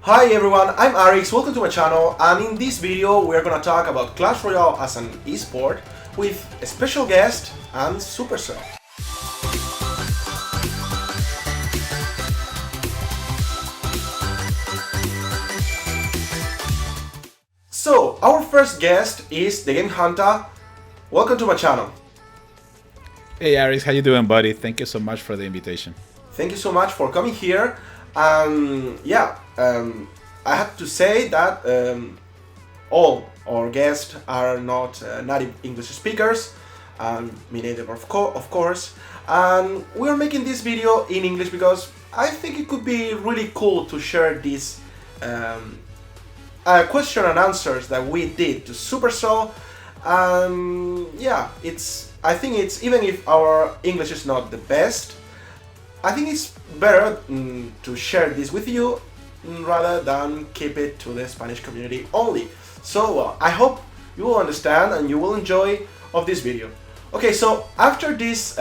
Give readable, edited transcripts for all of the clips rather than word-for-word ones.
Hi everyone, I'm Aryx, welcome to my channel, and in this video we're gonna talk about Clash Royale as an esport with a special guest and Supercell. So, our first guest is TheGameHuntah. Welcome to my channel. Hey Aryx, how you doing, buddy? Thank you so much for the invitation. Thank you so much for coming here. I have to say that all our guests are not native English speakers, and me neither, of course. And we're making this video in English because I think it could be really cool to share these question and answers that we did to Supercell. I think it's, even if our English is not the best, I think it's better to share this with you rather than keep it to the Spanish community only. So I hope you will understand and you will enjoy of this video. Okay, so after this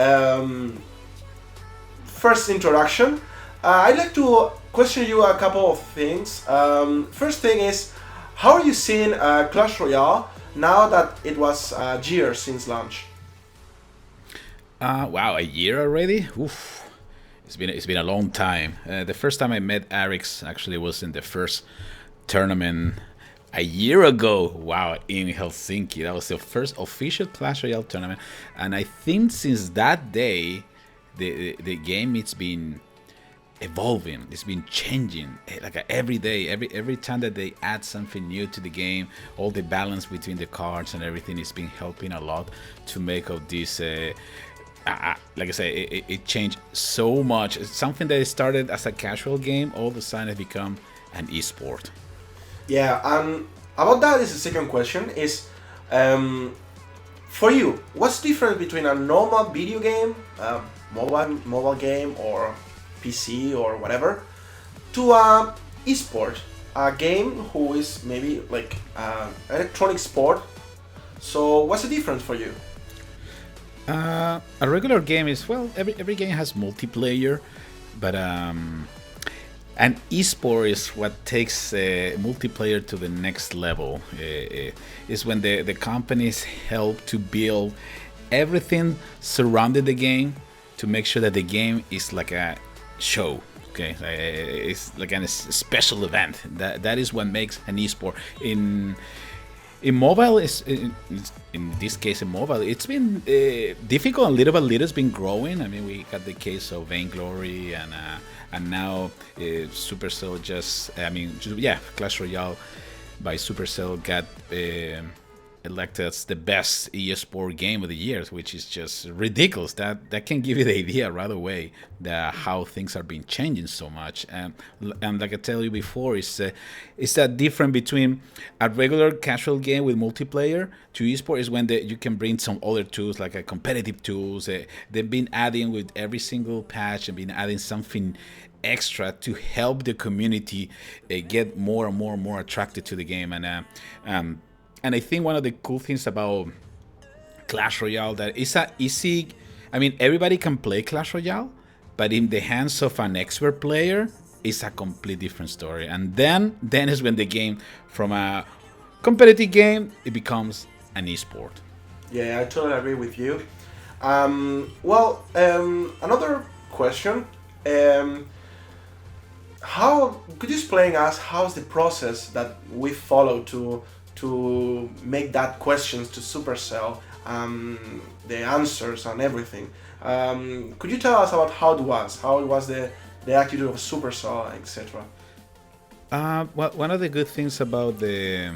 first introduction, I'd like to question you a couple of things. First thing is, how are you seeing Clash Royale now that it was a year since launch? Wow, a year already? Oof. It's been a long time. The first time I met Aryx actually was in the first tournament a year ago. Wow, in Helsinki. That was the first official Clash Royale tournament, and I think since that day, the game, it's been evolving. It's been changing like every day. Every time that they add something new to the game, all the balance between the cards and everything is been helping a lot to make of this. Like I say, it changed so much. It's something that started as a casual game, all of a sudden it become an esport. Yeah, and about that is the second question is, for you, what's different between a normal video game, mobile game or PC or whatever, to a esport, a game who is maybe like electronic sport? So what's the difference for you? A regular game is, well, every game has multiplayer, but an esport is what takes multiplayer to the next level. Is when the companies help to build everything surrounding the game to make sure that the game is like a show. Okay, it's like a special event. That is what makes an esport. In mobile, in this case in mobile, it's been difficult, and little by little it's been growing. I mean, we got the case of Vainglory, and now Supercell Clash Royale by Supercell got elected as the best eSport game of the year, which is just ridiculous. That can give you the idea right away that how things are being changing so much. And like I tell you before, it's that difference between a regular casual game with multiplayer to eSport is when you can bring some other tools, like a competitive tools. They've been adding with every single patch and been adding something extra to help the community get more and more attracted to the game. And I think one of the cool things about Clash Royale that it's a easy. I mean, everybody can play Clash Royale, but in the hands of an expert player, it's a complete different story. And then is when the game, from a competitive game, it becomes an esport. Yeah, I totally agree with you. Another question. How could you explain us how's the process that we follow to make that questions to Supercell, the answers and everything? Could you tell us about how it was the attitude of Supercell, etc.? Well, one of the good things about the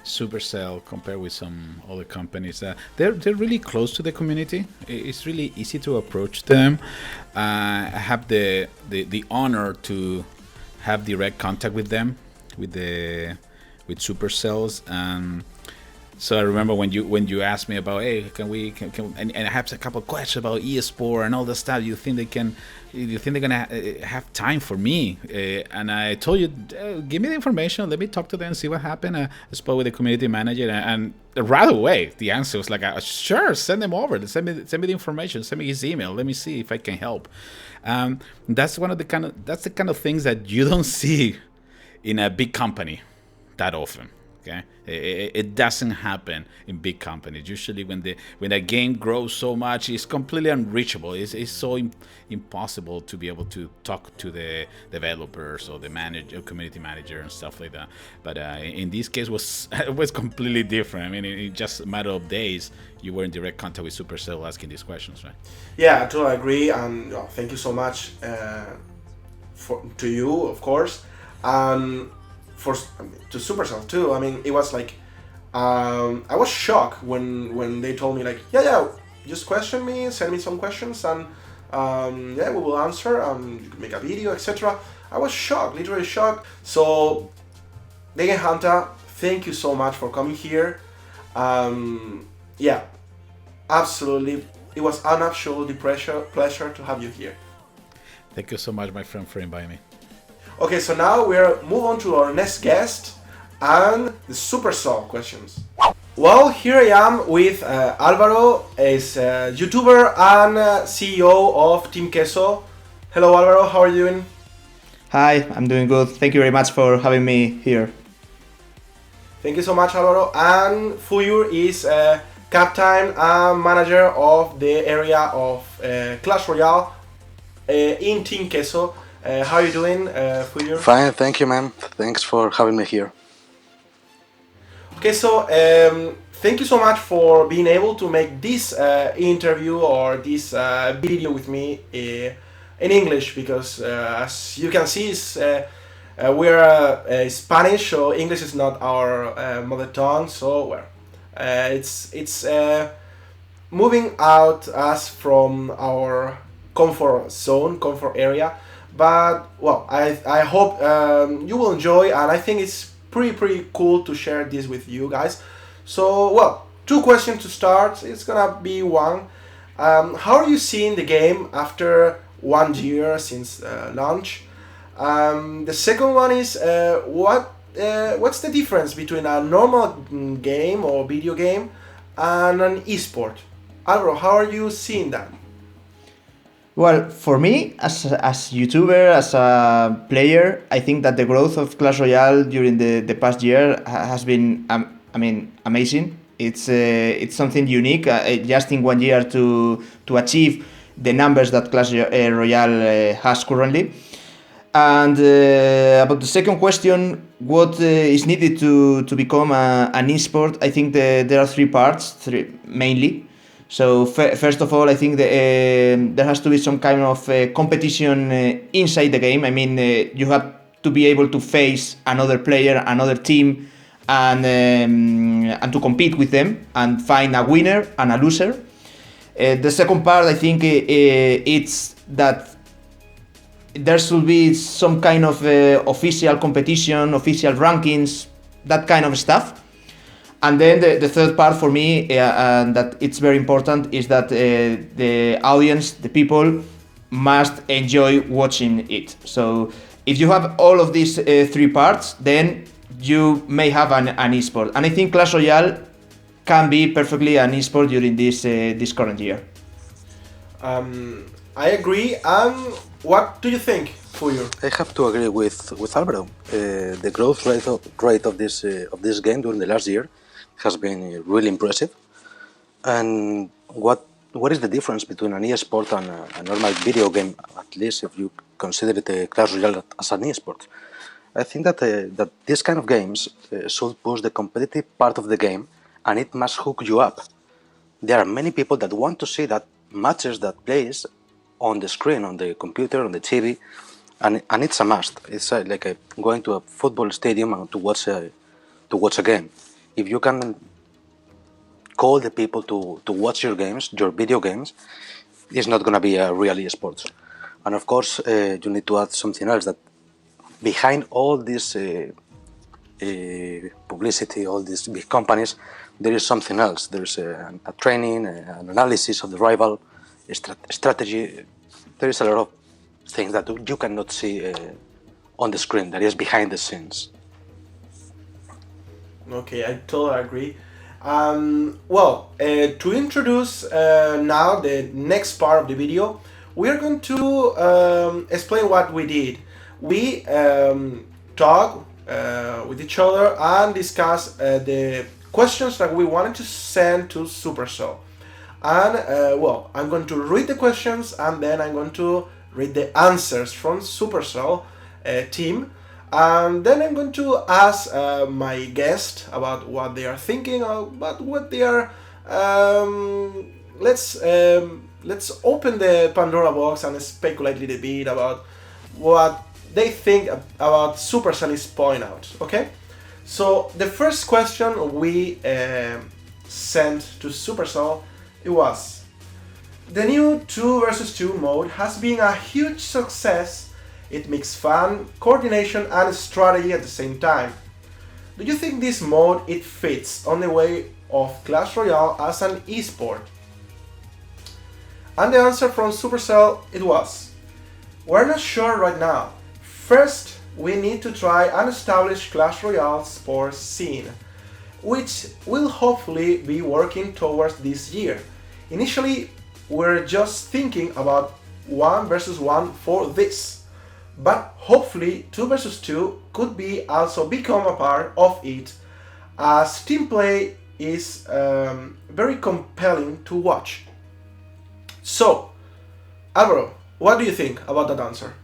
Supercell compared with some other companies, they're really close to the community. It's really easy to approach them. I have the honor to have direct contact with them, with Supercells, and So I remember when you asked me about, hey, and I have a couple of questions about eSport and all that stuff. You think they're gonna have time for me? And I told you, give me the information. Let me talk to them, see what happened. I spoke with the community manager, and right away the answer was like, sure, send them over. Send me the information. Send me his email. Let me see if I can help. That's the kind of things that you don't see in a big company that often. Okay, it doesn't happen in big companies. Usually, when a game grows so much, it's completely unreachable. It's so impossible to be able to talk to the developers or the manager, community manager, and stuff like that. But in this case, it was completely different. I mean, in just a matter of days, you were in direct contact with Supercell asking these questions, right? Yeah, I totally agree, and thank you so much to you, of course, and to Supercell too. I mean, it was like I was shocked when they told me like, yeah, just question me, send me some questions, and yeah, we will answer. You can make a video, etc. I was shocked, literally shocked. So, TheGameHuntah, thank you so much for coming here. Yeah, absolutely. It was an absolutely pleasure to have you here. Thank you so much, my friend, for inviting me. Okay, so now we'll move on to our next guest and the Supercell questions. Well, here I am with Alvaro, is a YouTuber and CEO of Team Queso. Hello Alvaro, how are you doing? Hi, I'm doing good. Thank you very much for having me here. Thank you so much, Alvaro. And Fuyur is captain and manager of the area of Clash Royale in Team Queso. How are you doing, Fuyur? Fine, thank you, man. Thanks for having me here. Okay, so thank you so much for being able to make this interview or this video with me in English, because as you can see, we're Spanish, so English is not our mother tongue. So it's moving out us from our comfort zone, comfort area. But well, I hope you will enjoy, and I think it's pretty cool to share this with you guys. So well, 2 questions to start. It's gonna be one. How are you seeing the game after 1 year since launch? The second one is what's the difference between a normal game or video game and an eSport? Alvaro, how are you seeing that? Well, for me, as YouTuber, as a player, I think that the growth of Clash Royale during the past year has been, amazing. It's something unique. Just in 1 year to achieve the numbers that Clash Royale has currently. And about the second question, what is needed to become an esport? I think there are 3 parts, mainly. So first of all, I think there has to be some kind of competition inside the game. I mean, you have to be able to face another player, another team, and to compete with them and find a winner and a loser. The second part, I think, it's that there should be some kind of official competition, official rankings, that kind of stuff. And then the third part for me, and that it's very important, is that the audience, the people, must enjoy watching it. So if you have all of these 3 parts, then you may have an esport. And I think Clash Royale can be perfectly an esport during this current year. I agree. What do you think, Fuyur? I have to agree with Alvaro. The growth rate of this game during the last year has been really impressive. And what is the difference between an eSport and a normal video game, at least if you consider it Clash Royale as an eSport? I think that these kind of games should push the competitive part of the game, and it must hook you up. There are many people that want to see that matches that plays on the screen, on the computer, on the TV, and it's a must. It's like going to a football stadium and to watch a game. If you can call the people to watch your games, your video games, it's not going to be a real eSports. And of course, you need to add something else, that behind all these publicity, all these big companies, there is something else. There's a training, an analysis of the rival, strategy. There is a lot of things that you cannot see on the screen, that is behind the scenes. Okay, I totally agree. To introduce now the next part of the video, we are going to explain what we did. We talk with each other and discuss the questions that we wanted to send to Supercell. And I'm going to read the questions and then I'm going to read the answers from Supercell team. And then I'm going to ask my guest about what they are thinking, about what they are. Let's open the Pandora box and speculate a little bit about what they think about Supercell's point out. Okay, so the first question we sent to Supercell, it was: the new 2 versus 2 mode has been a huge success. It makes fun, coordination and strategy at the same time. Do you think this mode it fits on the way of Clash Royale as an esport? And the answer from Supercell it was: we're not sure right now. First, we need to try and establish Clash Royale sports scene, which will hopefully be working towards this year. Initially, we're just thinking about 1 versus 1 for this. But hopefully 2 versus 2 could be also become a part of it, as team play is very compelling to watch. So, Alvaro, what do you think about that answer?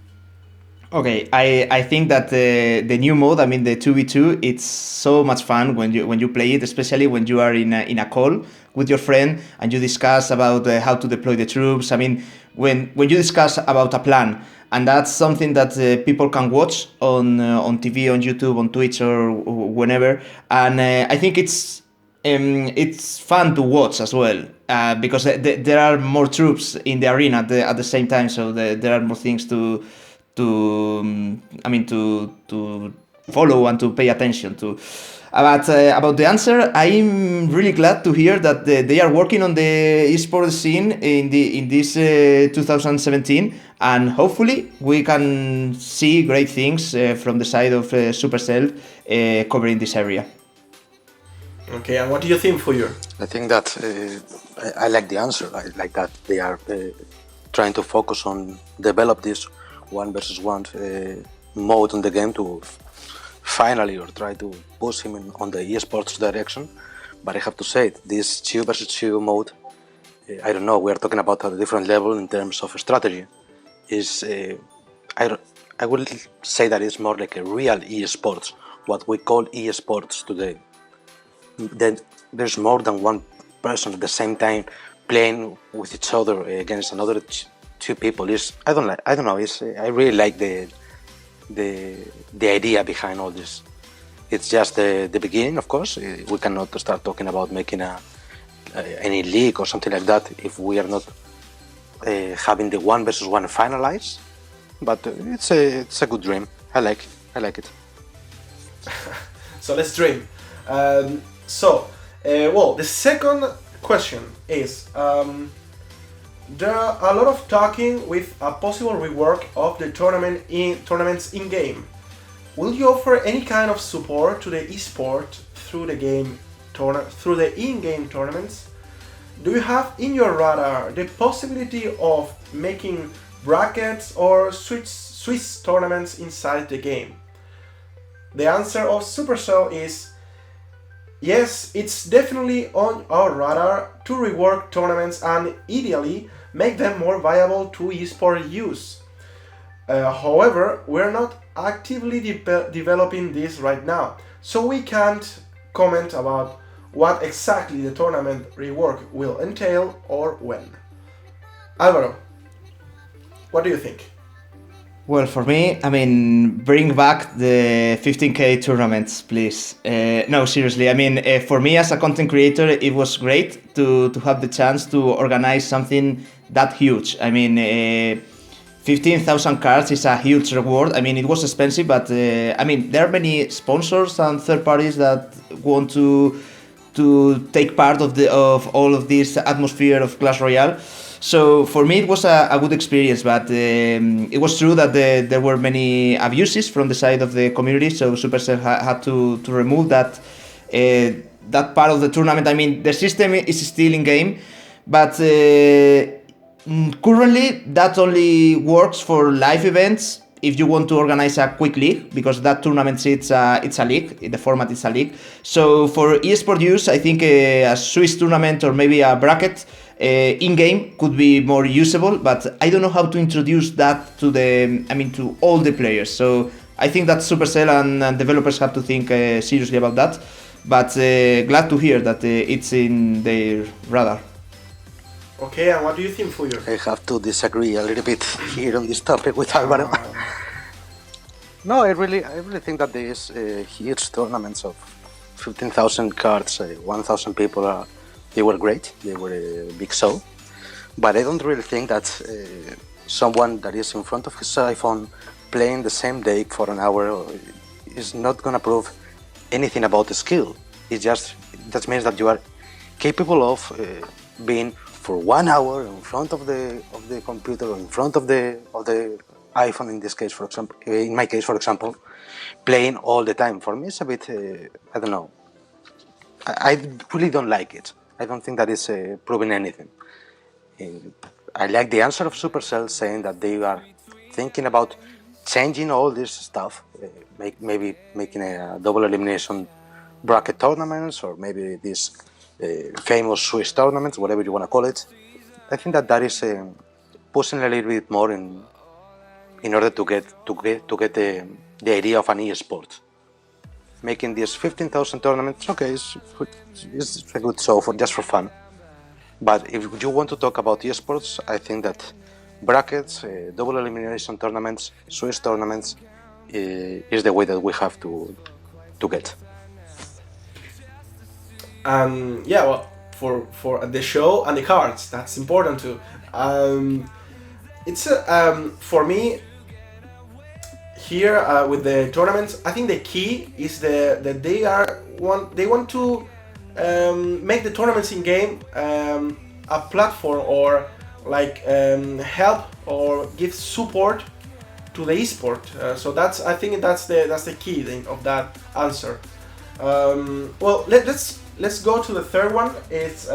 Okay, I think that the new mode, I mean the 2v2, it's so much fun when you play it, especially when you are in a call with your friend and you discuss about how to deploy the troops. I mean, when you discuss about a plan, and that's something that people can watch on TV, on YouTube, on Twitch, or whenever. And I think it's fun to watch as well, because there are more troops in the arena at the same time, so there are more things to follow and to pay attention to. About the answer, I'm really glad to hear that they are working on the esports scene in this 2017, and hopefully we can see great things from the side of Supercell covering this area. Okay, and what do you think, Fuyur? I think that I like the answer. I like that they are trying to focus on develop this 1 versus 1 mode on the game to finally or try to push him on the esports direction. But I have to say, this 2 versus 2 mode, I don't know, we are talking about a different level in terms of strategy. I will say that it's more like a real esports, what we call esports today. Then there's more than one person at the same time playing with each other against another two people. I don't know. I really like the idea behind all this. It's just the beginning, of course. We cannot start talking about making any league or something like that if we are not having the 1 versus 1 finalized. But it's a good dream. I like it. So let's dream. The second question is, there are a lot of talking with a possible rework of the tournaments in game. Will you offer any kind of support to the esport through the in-game tournaments? Do you have in your radar the possibility of making brackets or Swiss tournaments inside the game? The answer of Supercell is yes, it's definitely on our radar to rework tournaments and ideally make them more viable to esport use. However, we're not actively developing this right now, so we can't comment about what exactly the tournament rework will entail or when. Alvaro, what do you think? Well, for me, I mean, bring back the 15K tournaments, please. No, seriously, I mean, for me as a content creator, it was great to have the chance to organize something that huge. I mean, 15,000 cards is a huge reward. I mean, it was expensive, but I mean, there are many sponsors and third parties that want to take part of all of this atmosphere of Clash Royale. So for me, it was a good experience, but it was true that there were many abuses from the side of the community. So Supercell had to remove that part of the tournament. I mean, the system is still in game, but currently that only works for live events. If you want to organize a quick league, because that tournament it's a league, the format is a league. So for eSport use, I think a Swiss tournament or maybe a bracket in-game could be more usable, but I don't know how to introduce that to all the players. So I think that Supercell and developers have to think seriously about that. But glad to hear that it's in their radar. Okay, and what do you think, Fuyur? I have to disagree a little bit here on this topic with Alvaro. No, I really think that these huge tournaments of 15,000 cards, 1,000 people, they were great. They were a big show. But I don't really think that someone that is in front of his iPhone playing the same day for an hour is not gonna prove anything about the skill. That means that you are capable of being for 1 hour in front of the computer or in front of the iPhone in this case, for example. In my case, for example, playing all the time. For me, it's a bit I don't know. I really don't like it. I don't think that is proving anything. I like the answer of Supercell saying that they are thinking about changing all this stuff, maybe making a double elimination bracket tournaments, or maybe these famous Swiss tournaments, whatever you want to call it. I think that is pushing a little bit more in order to get the idea of an eSport. Making these 15,000 tournaments, okay, it's a good show just for fun. But if you want to talk about eSports, I think that brackets, double elimination tournaments, Swiss tournaments is the way that we have to get. Yeah, well, for the show and the cards, that's important too. It's for me here with the tournaments. I think the key is that they want to make the tournaments in game a platform, or like help or give support to the esport. So I think that's the key thing of that answer. Well, let's go to the third one. It's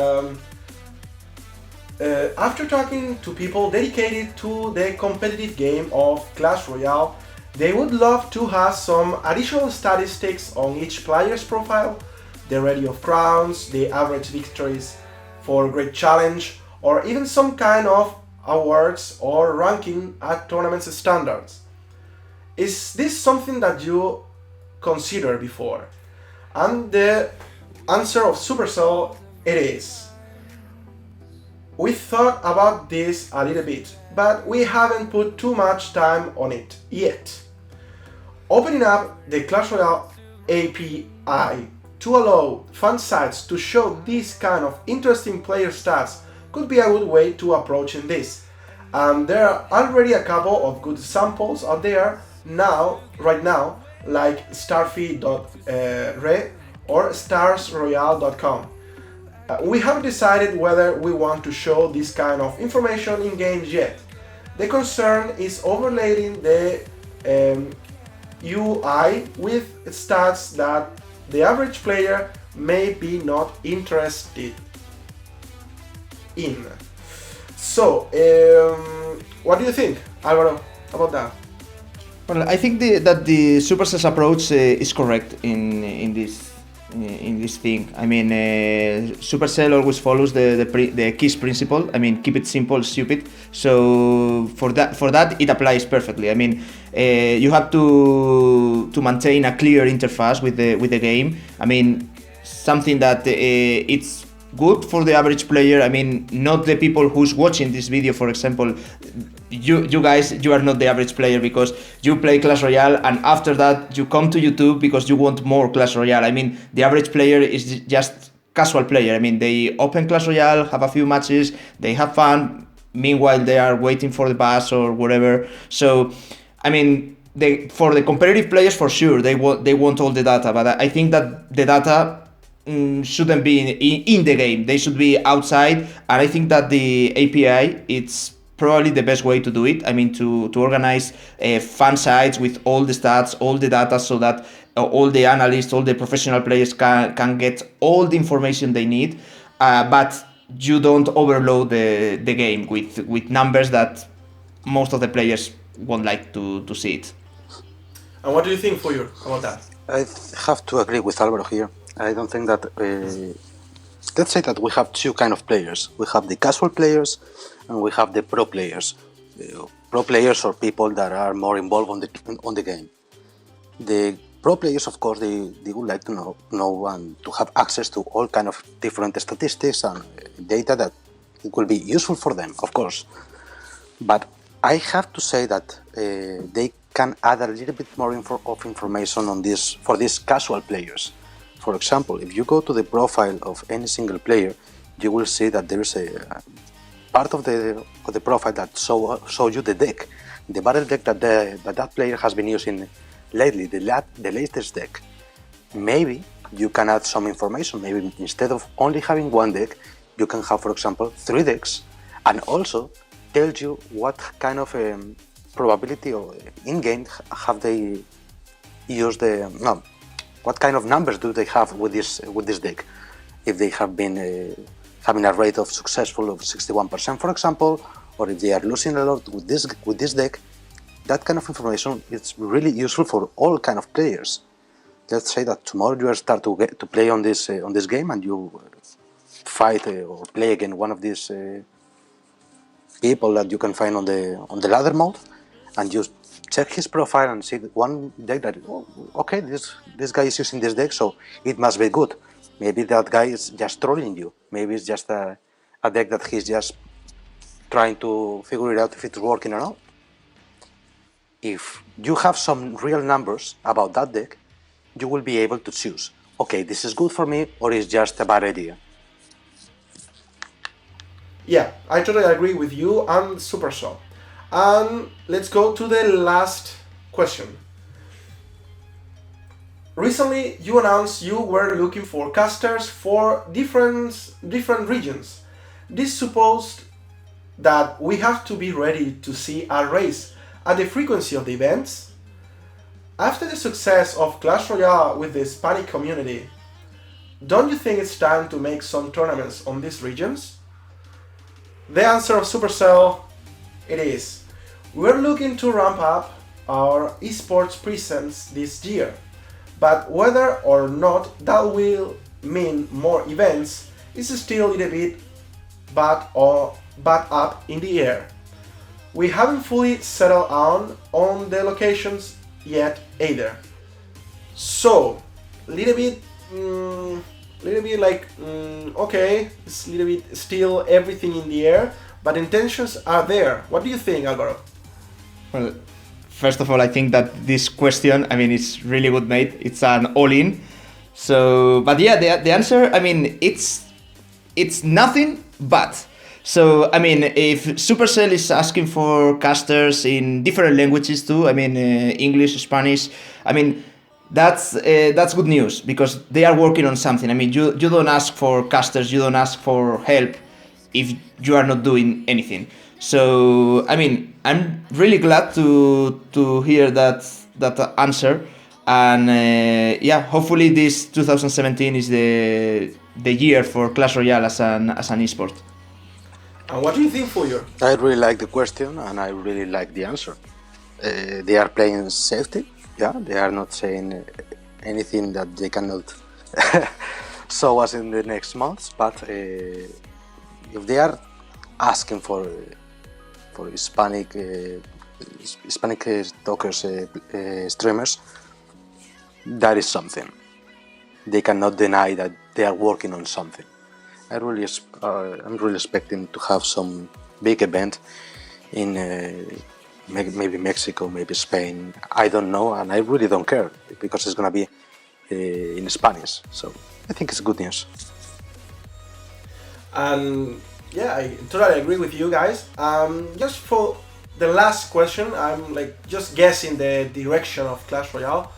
after talking to people dedicated to the competitive game of Clash Royale, they would love to have some additional statistics on each player's profile, the radio of crowns, the average victories for Great Challenge, or even some kind of awards or ranking at tournament standards. Is this something that you considered before? And the answer of Supercell, it is. We thought about this a little bit, but we haven't put too much time on it yet. Opening up the Clash Royale API to allow fan sites to show this kind of interesting player stats could be a good way to approaching this. And there are already a couple of good samples out there right now, like starfy.re or starsroyale.com. We haven't decided whether we want to show this kind of information in games yet. The concern is overlaying the UI with stats that the average player may be not interested in. So, what do you think, Alvaro, about that? Well, I think that the Supercell's approach is correct in this thing. I mean, Supercell always follows the KISS principle. I mean, keep it simple, stupid. So for that it applies perfectly. I mean, you have to maintain a clear interface with the game. I mean, something that it's good for the average player. I mean, not the people who's watching this video, for example. You guys, you are not the average player because you play Clash Royale, and after that you come to YouTube because you want more Clash Royale. I mean, the average player is just casual player. I mean, they open Clash Royale, have a few matches, they have fun, meanwhile they are waiting for the bus or whatever. So, I mean, for the competitive players, for sure, they want all the data, but I think that the data shouldn't be in the game. They should be outside, and I think that the API, it's probably the best way to do it. I mean, to organize fan sites with all the stats, all the data, so that all the analysts, all the professional players can get all the information they need, but you don't overload the game with numbers that most of the players won't like to see it. And what do you think, Fuyur, about that? I have to agree with Alvaro here. I don't think that. Let's say that we have two kind of players. We have the casual players, and we have the pro players. Pro players or people that are more involved on the game. The pro players, of course, they would like to know and to have access to all kind of different statistics and data that it will be useful for them, of course. But I have to say that they can add a little bit more of information on this for these casual players. For example, if you go to the profile of any single player, you will see that there is a part of the profile that show you the deck, the battle deck that player has been using lately, the latest deck. Maybe you can add some information. Maybe instead of only having one deck, you can have, for example, 3 decks, and also tell you what kind of probability or in-game have they used what kind of numbers do they have with this deck? If they have been having a rate of successful of 61%, for example, or if they are losing a lot with this deck, that kind of information is really useful for all kind of players. Let's say that tomorrow you start to play on this game, and you fight or play against one of these people that you can find on the ladder mode, and you check his profile and see one deck that, okay, this guy is using this deck, so it must be good. Maybe that guy is just trolling you. Maybe it's just a deck that he's just trying to figure it out if it's working or not. If you have some real numbers about that deck, you will be able to choose, okay, this is good for me, or it's just a bad idea. Yeah, I totally agree with you and Supercell. And let's go to the last question. Recently, you announced you were looking for casters for different regions. This supposed that we have to be ready to see a race at the frequency of the events. After the success of Clash Royale with the Hispanic community, don't you think it's time to make some tournaments on these regions? The answer of Supercell, it is. We're looking to ramp up our esports presence this year, but whether or not that will mean more events is still a little bit but up in the air. We haven't fully settled on the locations yet either. So, little bit like, okay, it's a little bit still everything in the air, but intentions are there. What do you think, Alvaro? Well, first of all, I think that this question, I mean, it's really good made. It's an all-in. So, but yeah, the answer, I mean, it's nothing but. So, I mean, if Supercell is asking for casters in different languages too, I mean, English, Spanish, I mean, that's good news, because they are working on something. I mean, you don't ask for casters, you don't ask for help if you are not doing anything. So, I mean, I'm really glad to hear that answer, and yeah, hopefully this 2017 is the year for Clash Royale as an esport. And what do you think, Fuyur? I really like the question, and I really like the answer. They are playing safety. Yeah, they are not saying anything that they cannot show us in the next months. But if they are asking for Hispanic talkers, streamers, that is something. They cannot deny that they are working on something. I'm really expecting to have some big event in maybe Mexico, maybe Spain. I don't know, and I really don't care, because it's gonna be in Spanish. So I think it's good news. And Yeah, I totally agree with you guys. Just for the last question, I'm like just guessing the direction of Clash Royale.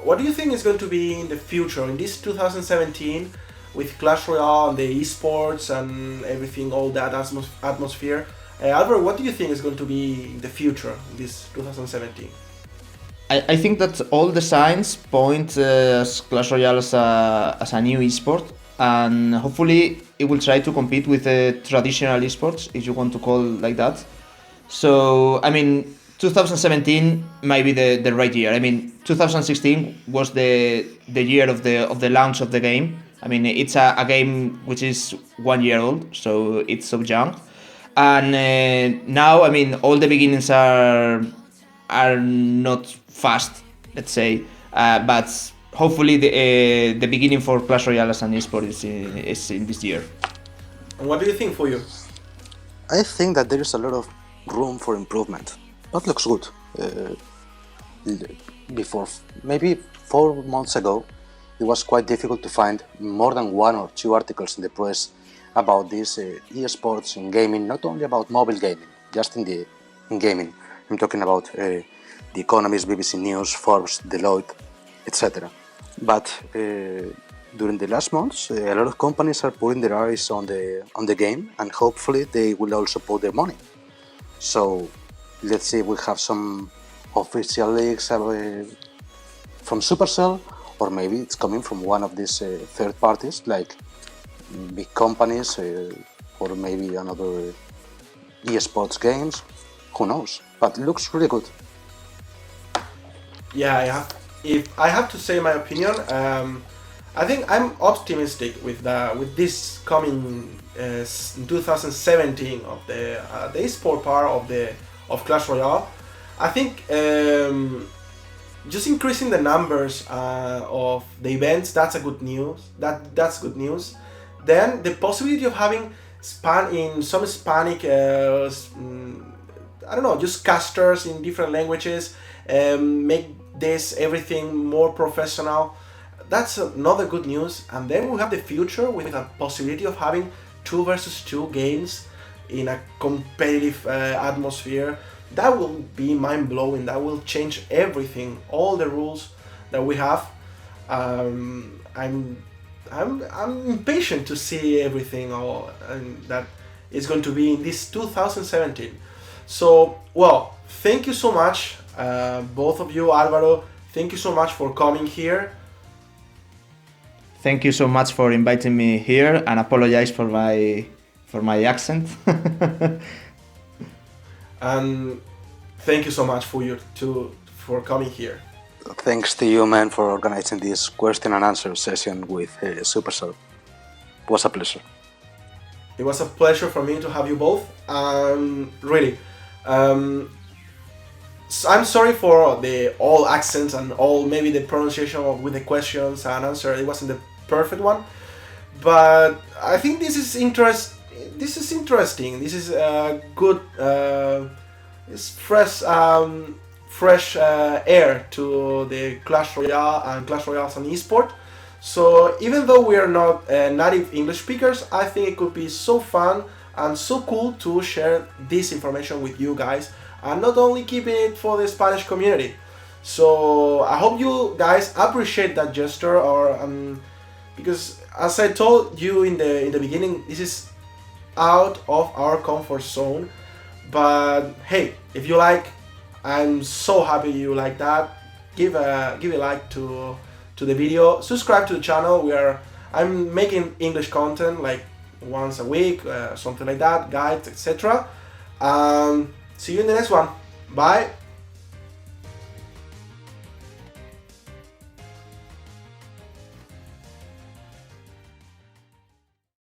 What do you think is going to be in the future in this 2017 with Clash Royale and the esports and everything, all that atmosphere? Alvaro, what do you think is going to be in the future in this 2017? I think that all the signs point Clash Royale as a new esport, and hopefully it will try to compete with the traditional esports, if you want to call like that. So, I mean, 2017 might be the right year. I mean, 2016 was the year of the launch of the game. I mean, it's a game which is 1 year old, so it's so young. And now, I mean, all the beginnings are not fast, let's say, but hopefully the beginning for Clash Royale as an esport is in this year. And what do you think for you? I think that there is a lot of room for improvement. That looks good. Before, maybe 4 months ago, it was quite difficult to find more than 1 or 2 articles in the press about this eSports in gaming, not only about mobile gaming, just in gaming. I'm talking about The Economist, BBC News, Forbes, Deloitte, etc. But during the last months, a lot of companies are putting their eyes on the game, and hopefully they will also put their money. So let's see if we have some official leaks from Supercell, or maybe it's coming from one of these third parties like big companies, or maybe another eSports games. Who knows? But it looks really good. Yeah, if I have to say my opinion, I think I'm optimistic with this coming in 2017 of the eSport part of Clash Royale. I think just increasing the numbers of the events, that's a good news. That's good news. Then the possibility of having some Hispanic, I don't know, just casters in different languages, make this everything more professional. That's another good news. And then we have the future with a possibility of having 2 versus 2 games in a competitive atmosphere. That will be mind-blowing. That will change everything, all the rules that we have. I'm impatient to see everything that is going to be in this 2017. So, well, thank you so much, both of you. Alvaro, thank you so much for coming here. Thank you so much for inviting me here, and apologize for my accent. And thank you so much for coming here. Thanks to you, man, for organizing this question and answer session with Supercell. It was a pleasure. It was a pleasure for me to have you both. Really, so I'm sorry for the all accents and all maybe the pronunciation with the questions and answer. It wasn't the perfect one, but I think this is interesting. This is good. It's fresh air to the Clash Royale and Clash Royale as an esport. So even though we are not native English speakers, I think it could be so fun and so cool to share this information with you guys, and not only keeping it for the Spanish community. So I hope you guys appreciate that gesture, or because as I told you in the beginning, this is out of our comfort zone. But hey, if you like, I'm so happy you like that. Give a like to the video. Subscribe to the channel. I'm making English content like once a week, something like that, guides, etc. See you in the next one. Bye.